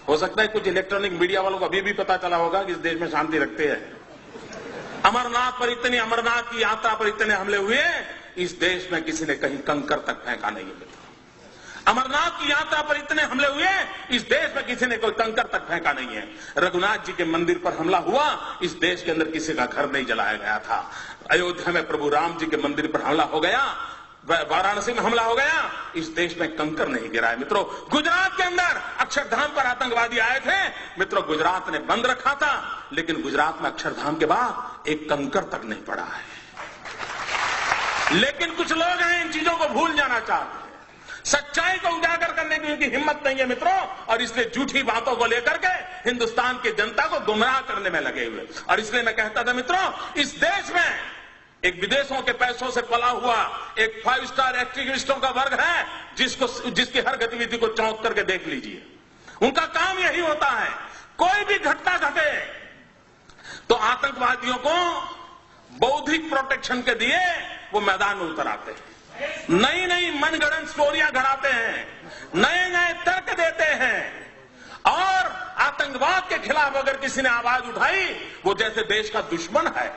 हो सकता है कुछ इलेक्ट्रॉनिक मीडिया वालों को अभी भी पता चला होगा कि इस देश में शांति रखते हैं। अमरनाथ की यात्रा पर इतने हमले हुए, इस देश में किसी ने कहीं कंकर तक फेंका नहीं है मित्रों। अमरनाथ की यात्रा पर इतने हमले हुए, इस देश में किसी ने कोई कंकर तक फेंका नहीं है। रघुनाथ जी के मंदिर पर हमला हुआ, इस देश के अंदर किसी का घर नहीं जलाया गया था। अयोध्या में प्रभु राम जी के मंदिर पर हमला हो गया, वाराणसी में हमला हो गया, इस देश में कंकर नहीं गिरा है मित्रों। गुजरात के अंदर अक्षरधाम पर आतंकवादी आए थे मित्रों, गुजरात ने बंद रखा था, लेकिन गुजरात में अक्षरधाम के बाद एक कंकर तक नहीं पड़ा है। लेकिन कुछ लोग हैं इन चीजों को भूल जाना चाहते हैं, सच्चाई को उजागर करने की उनकी हिम्मत नहीं है मित्रों, और इसलिए झूठी बातों को लेकर के हिंदुस्तान की जनता को गुमराह करने में लगे हुए। और इसलिए मैं कहता था मित्रों, इस देश में एक विदेशों के पैसों से पला हुआ एक 5 स्टार एक्टिविस्टों का वर्ग है, जिसकी हर गतिविधि को चौंक करके देख लीजिए। उनका काम यही होता है, कोई भी घटना घटे तो आतंकवादियों को बौद्धिक प्रोटेक्शन के दिए वो मैदान में उतर आते हैं, नई नई मनगढ़ंत स्टोरियां गढ़ाते हैं, नए नए तर्क देते हैं, और आतंकवाद के खिलाफ अगर किसी ने आवाज उठाई, वो जैसे देश का दुश्मन है,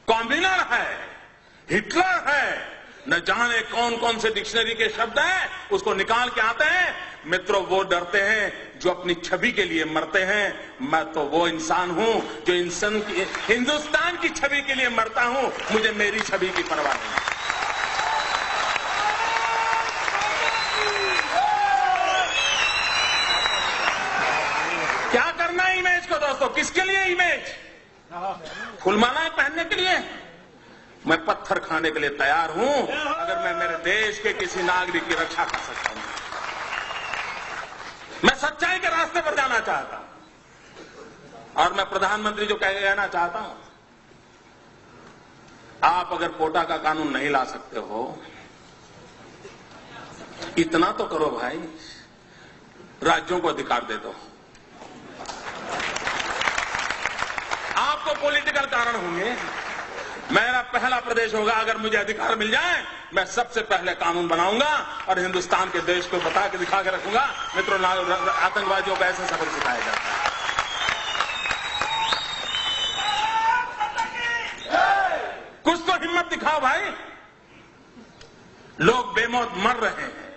कॉम्बिनर है, हिटलर है, न जाने कौन कौन से डिक्शनरी के शब्द हैं, उसको निकाल के आते हैं मित्रों। वो डरते हैं जो अपनी छवि के लिए मरते हैं। मैं तो वो इंसान हूं जो हिंदुस्तान की छवि के लिए मरता हूं, मुझे मेरी छवि की परवाह नहीं। क्या करना है इमेज को दोस्तों, किसके लिए इमेज? फुलमालाएं पहनने के लिए? मैं पत्थर खाने के लिए तैयार हूं अगर मैं मेरे देश के किसी नागरिक की रक्षा कर सकता हूं। मैं सच्चाई के रास्ते पर जाना चाहता हूं, और मैं प्रधानमंत्री जो कहना चाहता हूं, आप अगर कोटा का कानून नहीं ला सकते हो, इतना तो करो भाई, राज्यों को अधिकार दे दो। आपको पॉलिटिकल कारण होंगे, मेरा पहला प्रदेश होगा, अगर मुझे अधिकार मिल जाए मैं सबसे पहले कानून बनाऊंगा और हिंदुस्तान के देश को बता के दिखा के रखूंगा मित्रों, आतंकवादियों को ऐसे सबक सिखाया जाता है। कुछ तो हिम्मत दिखाओ भाई, लोग बेमौत मर रहे हैं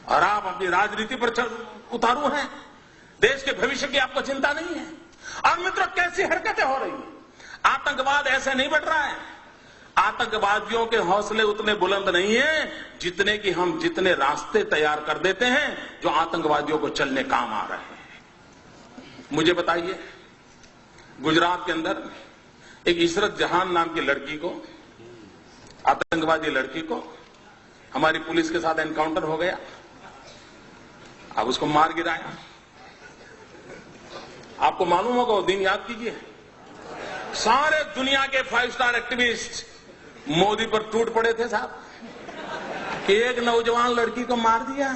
और आप अपनी राजनीति पर उतारू हैं, देश के भविष्य की आपको चिंता नहीं है। और मित्रों, कैसी हरकतें हो रही हैं, आतंकवाद ऐसे नहीं बढ़ रहा है, आतंकवादियों के हौसले उतने बुलंद नहीं है जितने रास्ते तैयार कर देते हैं जो आतंकवादियों को चलने काम आ रहे हैं। मुझे बताइए, गुजरात के अंदर एक इशरत जहान नाम की लड़की को, आतंकवादी लड़की को, हमारी पुलिस के साथ एनकाउंटर हो गया, अब उसको मार गिराया। आपको मालूम होगा, वो दिन याद कीजिए, सारे दुनिया के 5 स्टार एक्टिविस्ट मोदी पर टूट पड़े थे साहब कि एक नौजवान लड़की को मार दिया,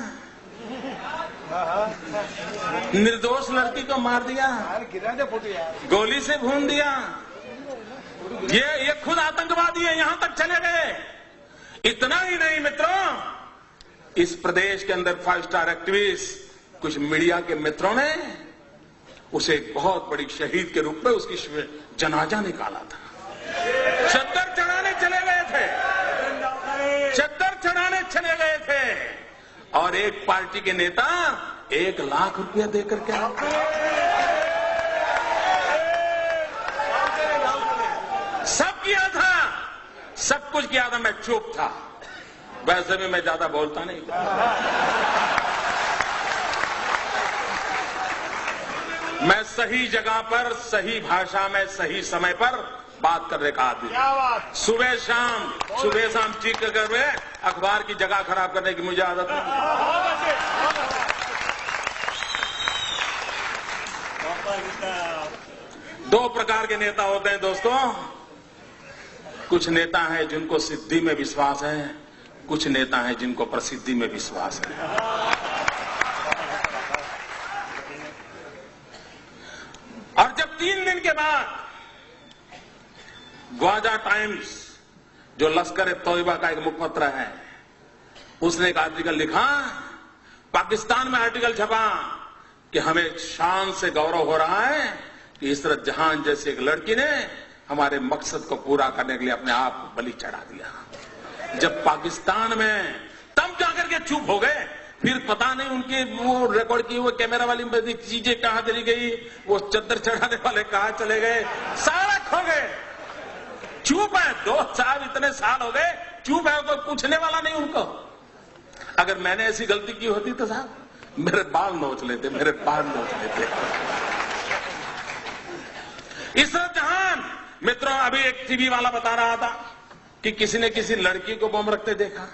निर्दोष लड़की को मार दिया, गोली से भून दिया। ये खुद आतंकवादी है, यहां तक चले गए। इतना ही नहीं मित्रों, इस प्रदेश के अंदर 5 स्टार एक्टिविस्ट, कुछ मीडिया के मित्रों ने उसे एक बहुत बड़ी शहीद के रूप में उसकी जनाजा निकाला था। चद्दर चढ़ाने चले गए थे, चद्दर चढ़ाने चले गए थे, और एक पार्टी के नेता 1 लाख रुपया देकर के सब किया था, सब कुछ किया था। मैं चुप था, वैसे भी मैं ज्यादा बोलता नहीं। मैं सही जगह पर, सही भाषा में, सही समय पर बात करने का आदमी। सुबह शाम चीख कर अखबार की जगह खराब करने की मुझे आदत नहीं। 2 प्रकार के नेता होते हैं दोस्तों, कुछ नेता हैं जिनको सिद्धि में विश्वास है, कुछ नेता हैं जिनको प्रसिद्धि में विश्वास है। और जब 3 दिन के बाद ग्वाजा टाइम्स, जो लश्कर ए तोयबा का एक मुखपत्र है, उसने एक आर्टिकल लिखा, पाकिस्तान में आर्टिकल छपा कि हमें शान से गौरव हो रहा है कि इशरत जहां जैसी एक लड़की ने हमारे मकसद को पूरा करने के लिए अपने आप को बलि चढ़ा दिया। जब पाकिस्तान में तब जाकर के चुप हो गए, फिर पता नहीं उनके वो रिकॉर्ड की वो कैमरा वाली चीजें कहां चली गई, वो चद्दर चढ़ाने वाले कहां चले गए, सारा खो गए। चुप है, 2 साल इतने साल हो गए, चुप है, कोई पूछने वाला नहीं उनको। अगर मैंने ऐसी गलती की होती तो साहब मेरे बाल नोच लेते, मेरे बाल नोच लेते। इशरत जहां, मित्रों, अभी एक टीवी वाला बता रहा था कि किसी ने किसी लड़की को बम रखते देखा।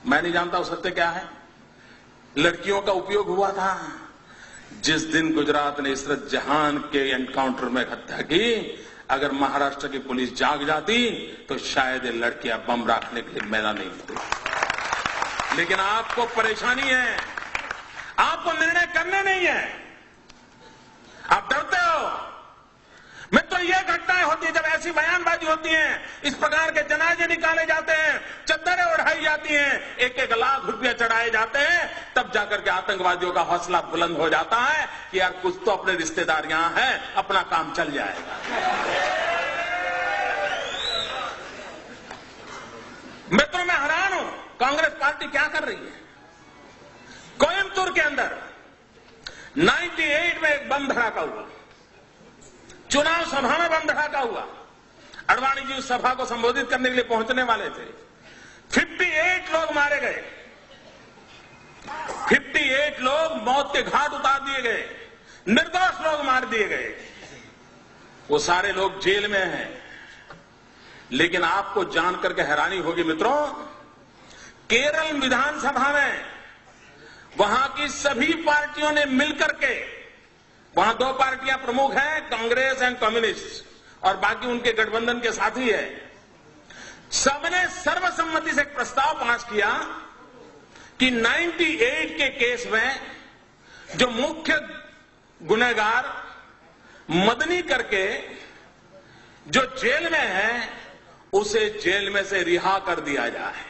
मैं नहीं जानता वो सत्य क्या है। लड़कियों का उपयोग हुआ था। जिस दिन गुजरात ने इशरत जहां के एनकाउंटर में हत्या की, अगर महाराष्ट्र की पुलिस जाग जाती तो शायद ये लड़कियां बम रखने के लिए मैदान नहीं होती। लेकिन आपको परेशानी है, आपको निर्णय करने नहीं है, आप डरते हो। मित्रों, ये घटनाएं होती है जब ऐसी बयानबाजी होती है, इस प्रकार के जनाजे निकाले जाते हैं, चद्दरें उड़ाई जाती हैं, 1-1 लाख रुपया चढ़ाए जाते हैं, तब जाकर के आतंकवादियों का हौसला बुलंद हो जाता है कि यार कुछ तो अपने रिश्तेदार यहां हैं, अपना काम चल जाएगा। मित्रों, मैं हैरान हूं कांग्रेस पार्टी क्या कर रही है। कोयम्बतूर के अंदर 98 में एक बम धड़ाका हुआ, चुनाव सभा में बम धड़ाका हुआ। अडवाणी जी उस सभा को संबोधित करने के लिए पहुंचने वाले थे। 58 लोग मारे गए, 58 लोग मौत के घाट उतार दिए गए, निर्दोष लोग मार दिए गए। वो सारे लोग जेल में हैं। लेकिन आपको जानकर के हैरानी होगी मित्रों, केरल विधानसभा में वहां की सभी पार्टियों ने मिलकर के, वहां 2 पार्टियां प्रमुख हैं, कांग्रेस एंड कम्युनिस्ट, और बाकी उनके गठबंधन के साथी है, सबने सर्वसम्मति से एक प्रस्ताव पास किया कि 98 के केस में जो मुख्य गुनहगार मदनी करके जो जेल में है, उसे जेल में से रिहा कर दिया जाए।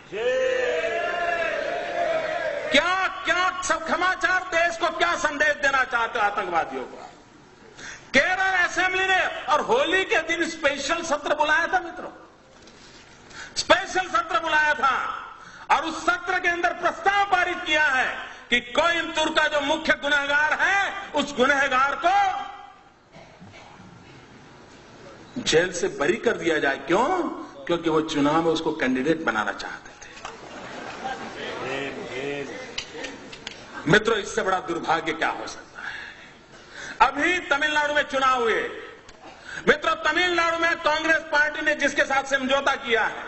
क्या क्या सब समाचार देश को क्या संदेश देना चाहते हो आतंकवादियों को। केरल असेंबली ने और होली के दिन स्पेशल सत्र बुलाया था मित्रों, स्पेशल सत्र बुलाया था, और उस सत्र के अंदर प्रस्ताव पारित किया है कि कोयम्बतूर का जो मुख्य गुनहगार है, उस गुनहगार को जेल से बरी कर दिया जाए। क्यों? क्योंकि वो चुनाव में उसको कैंडिडेट बनाना चाहते थे। मित्रों, इससे बड़ा दुर्भाग्य क्या हो सकता है। अभी तमिलनाडु में चुनाव हुए मित्रों, तमिलनाडु में कांग्रेस पार्टी ने जिसके साथ समझौता किया है,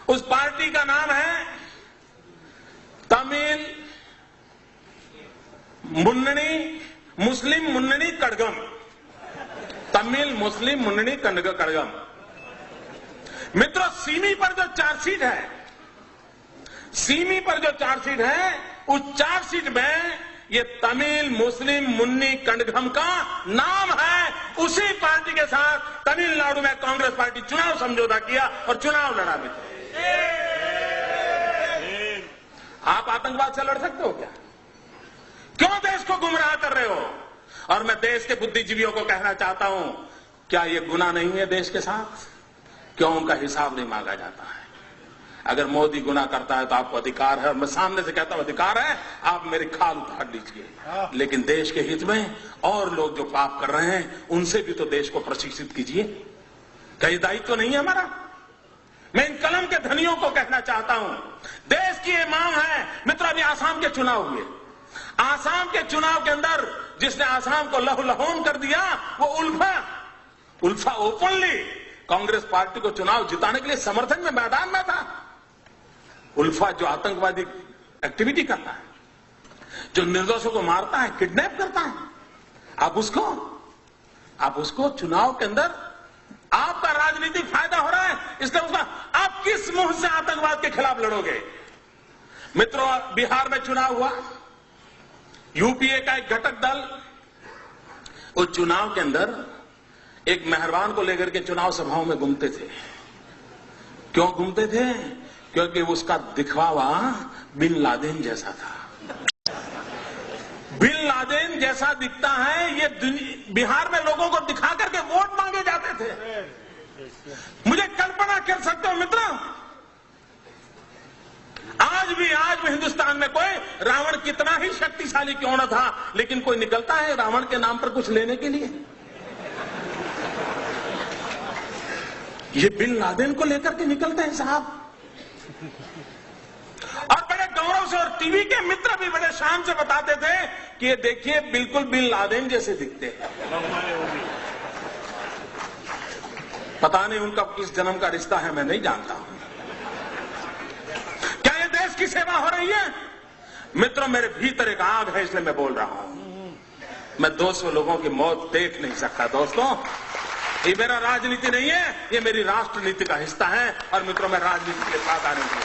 उस पार्टी का नाम है तमिल मुस्लिम मुन्नी कड़गम, तमिल मुस्लिम मुन्नी कड़गम। मित्रों, सीमी पर जो चार्जशीट है, सीमी पर जो चार्जशीट है, उस चार्जशीट में ये तमिल मुस्लिम मुन्नी कड़गम का नाम है। उसी पार्टी के साथ तमिलनाडु में कांग्रेस पार्टी चुनाव समझौता किया और चुनाव लड़ा। मित्र, आप आतंकवाद से लड़ सकते हो क्या? क्यों देश को गुमराह कर रहे हो? और मैं देश के बुद्धिजीवियों को कहना चाहता हूं, क्या यह गुनाह नहीं है देश के साथ? क्यों उनका हिसाब नहीं मांगा जाता है? अगर मोदी गुनाह करता है तो आपको अधिकार है, और मैं सामने से कहता हूं अधिकार है, आप मेरी खाल उतार लीजिए, लेकिन देश के हित में और लोग जो पाप कर रहे हैं उनसे भी तो देश को प्रशिक्षित कीजिए। क्या ये दायित्व नहीं है हमारा? मैं इन कलम के धनियों को कहना चाहता हूं, देश की ये मांग है। मित्रों, अभी आसाम के चुनाव हुए, आसाम के चुनाव के अंदर जिसने आसाम को लहूलुहान कर दिया वो उल्फा ओपनली कांग्रेस पार्टी को चुनाव जिताने के लिए समर्थन में मैदान में था। उल्फा जो आतंकवादी एक्टिविटी करता है, जो निर्दोषों को मारता है, किडनैप करता है, आप उसको चुनाव के अंदर आपका राजनीतिक फायदा हो रहा है, इसलिए उसका आप किस मुंह से आतंकवाद के खिलाफ लड़ोगे? मित्रों, बिहार में चुनाव हुआ, यूपीए का एक घटक दल उस चुनाव के अंदर एक मेहरबान को लेकर के चुनाव सभाओं में घूमते थे। क्यों घूमते थे? क्योंकि उसका दिखवावा बिन लादेन जैसा था। बिन लादेन लादेन जैसा दिखता है, ये बिहार में लोगों को दिखा करके वोट मांगे जाते थे। मुझे कल्पना कर सकते हो मित्रों, आज भी हिंदुस्तान में कोई रावण कितना ही शक्तिशाली क्यों न था, लेकिन कोई निकलता है रावण के नाम पर कुछ लेने के लिए। ये बिन लादेन को लेकर के निकलते हैं साहब, और बड़े गौरव से, और टीवी के मित्र भी बड़े शान से बताते थे कि ये देखिए बिल्कुल बिन लादेन जैसे दिखते हैं। पता नहीं उनका किस जन्म का रिश्ता है, मैं नहीं जानता हूं। क्या ये देश की सेवा हो रही है? मित्रों, मेरे भीतर एक आग है, इसलिए मैं बोल रहा हूं। मैं 200 लोगों की मौत देख नहीं सकता दोस्तों। ये मेरा राजनीति नहीं है, ये मेरी राष्ट्र नीति का हिस्सा है। और मित्रों, मैं राजनीति के साथ आने की